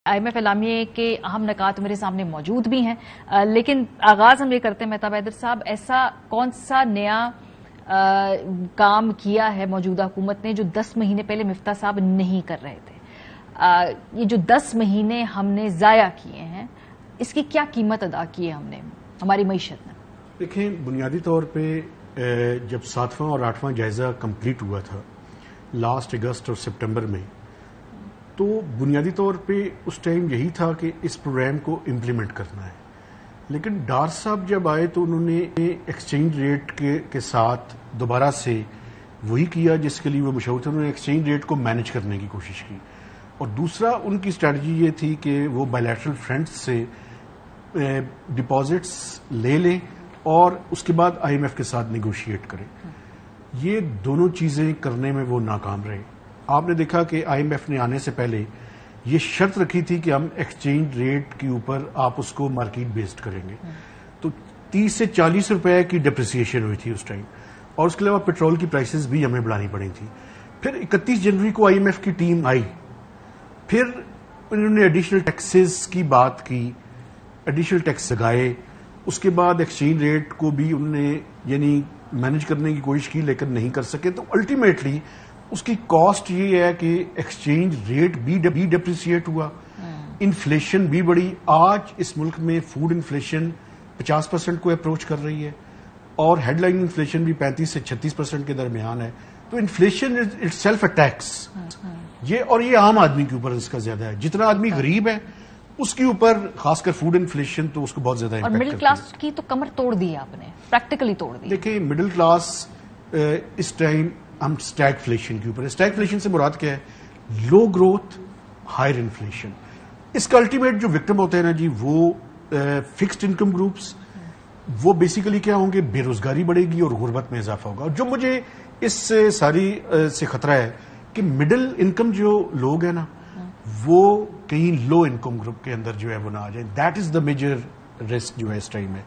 IMF एलामिये के अहम निकात मेरे सामने मौजूद भी हैं, लेकिन आगाज हम ये करते हैं मेहताब हैदर साहब, ऐसा कौन सा नया काम किया है मौजूदा हुकूमत ने जो 10 महीने पहले मिफ्ता साहब नहीं कर रहे थे? ये जो 10 महीने हमने जाया किए हैं, इसकी क्या कीमत अदा की है हमने हमारी मईशत में? देखें, बुनियादी तौर पर जब 7वां और 8वां जायजा कंप्लीट हुआ था लास्ट अगस्त और सितंबर में, तो बुनियादी तौर पे उस टाइम यही था कि इस प्रोग्राम को इम्प्लीमेंट करना है। लेकिन डार साहब जब आए तो उन्होंने एक्सचेंज रेट के साथ दोबारा से वही किया जिसके लिए वो मशहूर थे। उन्होंने एक्सचेंज रेट को मैनेज करने की कोशिश की, और दूसरा उनकी स्ट्रैटेजी ये थी कि वो बायलैटरल फ्रंट्स से डिपॉजिट्स ले लें और उसके बाद IMF के साथ नेगोशिएट करें। ये दोनों चीजें करने में वो नाकाम रहे। आपने देखा कि IMF ने आने से पहले ये शर्त रखी थी कि हम एक्सचेंज रेट के ऊपर आप उसको मार्केट बेस्ड करेंगे, तो 30 से 40 रुपए की डिप्रिसिएशन हुई थी उस टाइम, और उसके अलावा पेट्रोल की प्राइसेस भी हमें बढ़ानी पड़ी थी। फिर 31 जनवरी को IMF की टीम आई, फिर उन्होंने एडिशनल टैक्सेस की बात की, एडिशनल टैक्स लगाए, उसके बाद एक्सचेंज रेट को भी उन्होंने यानी मैनेज करने की कोशिश की, लेकिन नहीं कर सके। तो अल्टीमेटली उसकी कॉस्ट ये है कि एक्सचेंज रेट भी डिप्रिसिएट हुआ, इन्फ्लेशन भी बढ़ी। आज इस मुल्क में फूड इन्फ्लेशन 50% को अप्रोच कर रही है, और हेडलाइन इन्फ्लेशन भी 35 से 36% के दरमियान है। तो inflation it self a tax, ये आम आदमी के ऊपर इसका ज्यादा है। जितना आदमी गरीब है उसके ऊपर, खासकर फूड इन्फ्लेशन, तो उसको बहुत ज्यादा और मिडिल क्लास की तो कमर तोड़ दी आपने, प्रैक्टिकली तोड़ दी। देखिए, मिडिल क्लास इस टाइम हम स्टैगफ्लेशन के ऊपर है। स्टैगफ्लेशन से मुराद क्या है? लो ग्रोथ हायर इन्फ्लेशन। इसका अल्टीमेट जो विक्टिम होते हैं ना जी, वो फिक्स्ड इनकम ग्रुप्स, वो बेसिकली क्या होंगे? बेरोजगारी बढ़ेगी और गुर्बत में इजाफा होगा। और जो मुझे इस सारी से खतरा है कि मिडिल इनकम जो लोग हैं ना, वो कहीं लो इनकम ग्रुप के अंदर जो है वो ना आ जाए। That is the major risk जो है इस टाइम में।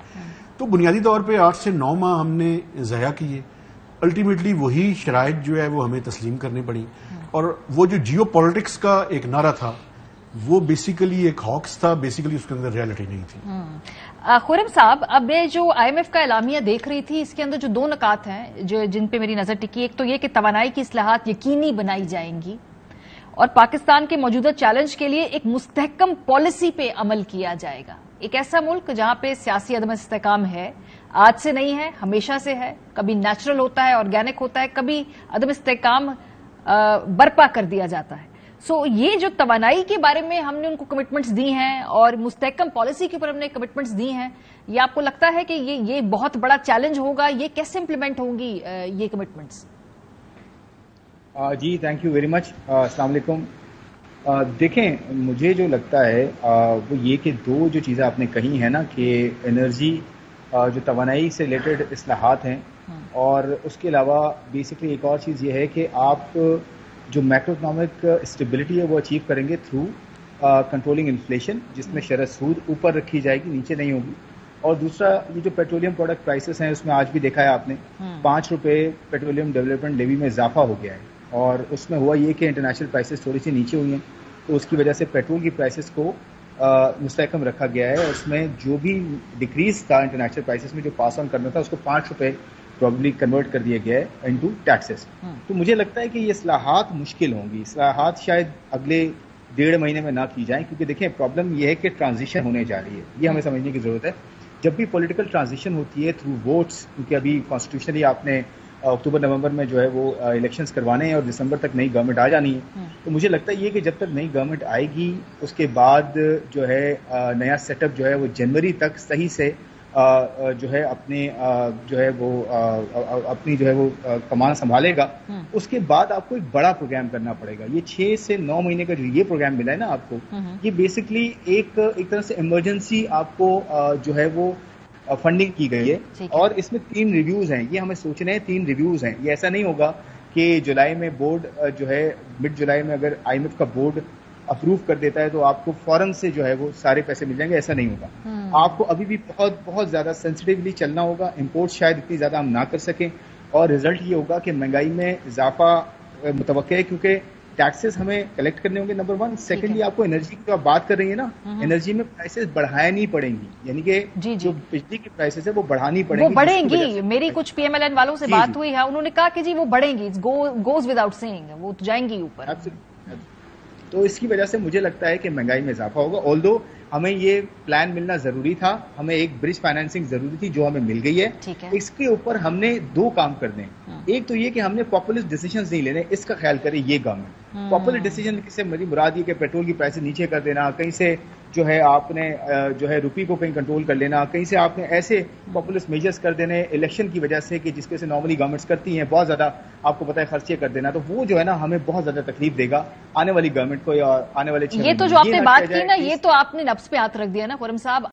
तो बुनियादी तौर पे 8 से 9 माह हमने ज़ाया किए, अल्टीमेटली वही शराइत जो है वो हमें तस्लीम करनी पड़ी। और वो जो जियो पॉलिटिक्स का एक नारा था, वो बेसिकली एक हॉक्स था, बेसिकली उसके अंदर रियलिटी नहीं थी। खुरम साहब, अब ये जो IMF का एलामिया देख रही थी, इसके अंदर जो 2 नुकात हैं जो जिन पे मेरी नजर टिकी, एक तो ये कि तवानाई की इस्लाहात यकीनी बनाई जाएंगी और पाकिस्तान के मौजूदा चैलेंज के लिए एक मुस्तहकम पॉलिसी पे अमल किया जाएगा। एक ऐसा मुल्क जहां पे सियासी अदम इस्तेकाम है, आज से नहीं है, हमेशा से है। कभी नेचुरल होता है, ऑर्गेनिक होता है, कभी अदम इस्तेकाम बर्पा कर दिया जाता है। सो ये जो तवानाई के बारे में हमने उनको कमिटमेंट्स दी हैं और मुस्तहकम पॉलिसी के ऊपर हमने कमिटमेंट्स दी हैं, ये आपको लगता है कि ये बहुत बड़ा चैलेंज होगा? ये कैसे इंप्लीमेंट होंगी ये कमिटमेंट्स? जी, थैंक यू वेरी मच। अस्सलाम वालेकुम। देखें, मुझे जो लगता है वो ये कि 2 जो चीज़ें आपने कही हैं ना, कि एनर्जी जो तवानाई से रिलेटेड इस्लाहात हैं, और उसके अलावा बेसिकली एक और चीज़ ये है कि आप जो मैक्रो इकोनॉमिक स्टेबिलिटी है वो अचीव करेंगे थ्रू कंट्रोलिंग इन्फ्लेशन, जिसमें शरह सूद ऊपर रखी जाएगी, नीचे नहीं होगी। और दूसरा, ये जो पेट्रोलियम प्रोडक्ट प्राइसेस हैं, उसमें आज भी देखा है आपने 5 रुपये पेट्रोलियम डेवलपमेंट लेवी में इजाफा हो गया है, और उसमें हुआ ये कि इंटरनेशनल प्राइसेस थोड़ी सी नीचे हुई हैं, तो उसकी वजह से पेट्रोल की प्राइसेस को मुस्तहकम रखा गया है। और उसमें जो भी डिक्रीज था इंटरनेशनल प्राइसेस में, जो पास ऑन करना था, उसको 5 रुपये प्रॉब्ली कन्वर्ट कर दिया गया है इनटू टैक्सेस। तो मुझे लगता है कि ये इस्लाहात मुश्किल होंगी। इस्लाहात शायद अगले 1.5 महीने में ना की जाएं, क्योंकि देखें, प्रॉब्लम ये है कि ट्रांजिशन होने जा रही है, ये हमें समझने की जरूरत है। जब भी पॉलिटिकल ट्रांजिशन होती है थ्रू वोट्स, क्योंकि अभी कॉन्स्टिट्यूशनली आपने अक्टूबर नवंबर में जो है वो इलेक्शंस करवाने हैं और दिसंबर तक नई गवर्नमेंट आ जानी है। तो मुझे लगता है ये कि जब तक नई गवर्नमेंट आएगी, उसके बाद जो है नया सेटअप जो है वो जनवरी तक सही से जो है अपने जो है वो अपनी जो है वो कमान संभालेगा। उसके बाद आपको एक बड़ा प्रोग्राम करना पड़ेगा। ये 6 से 9 महीने का जो ये प्रोग्राम मिला है ना आपको, ये बेसिकली एक तरह से इमरजेंसी आपको जो है वो फंडिंग की गई है, और इसमें 3 रिव्यूज हैं। ये हमें सोचने हैं, 3 रिव्यूज हैं। ये ऐसा नहीं होगा कि जुलाई में बोर्ड जो है, मिड जुलाई में अगर IMF का बोर्ड अप्रूव कर देता है तो आपको फौरन से जो है वो सारे पैसे मिल जाएंगे, ऐसा नहीं होगा। आपको अभी भी बहुत बहुत ज्यादा सेंसिटिवली चलना होगा। इंपोर्ट शायद इतनी ज्यादा हम ना कर सकें, और रिजल्ट ये होगा कि महंगाई में इजाफा मुतवक्के है, क्योंकि टैक्सेस हमें कलेक्ट करने होंगे, नंबर 1। सेकेंडली आपको एनर्जी की जो आप बात कर रही है ना, एनर्जी में प्राइसेस बढ़ाया नहीं पड़ेंगी, यानी कि जो बिजली की प्राइसेस है वो बढ़ानी पड़ेंगी। वो बढ़ेंगी। मेरी कुछ पीएमएलएन वालों से बात हुई है, उन्होंने कहा कि जी वो बढ़ेंगी, गोज विदाउट सेइंग, वो तो जाएंगी ऊपर। तो इसकी वजह से मुझे लगता है कि महंगाई में इजाफा होगा। ऑल्दो हमें ये प्लान मिलना जरूरी था, हमें एक ब्रिज फाइनेंसिंग जरूरी थी जो हमें मिल गई है। इसके ऊपर हमने 2 काम कर दें। एक तो ये कि हमने पॉपुलर डिसीजंस नहीं लेने, इसका ख्याल करे ये गवर्नमेंट। पॉपुलर डिसीजन से मेरी मुराद ये कि पेट्रोल की प्राइसेस नीचे कर देना, कहीं से जो है आपने जो है रुपये को कहीं कंट्रोल कर लेना, कहीं से आपने ऐसे पॉपुलर मेजर्स कर देने इलेक्शन की वजह से कि जिसके से नॉर्मली गवर्नमेंट्स करती हैं, बहुत ज्यादा आपको पता है खर्चे कर देना, तो वो जो है ना हमें बहुत ज्यादा तकलीफ देगा आने वाली गवर्नमेंट को या आने वाले 6 ये तो जो आपने बात की ना, ये तो आपने नब्ज पे हाथ रख दिया ना खुर्रम साहब।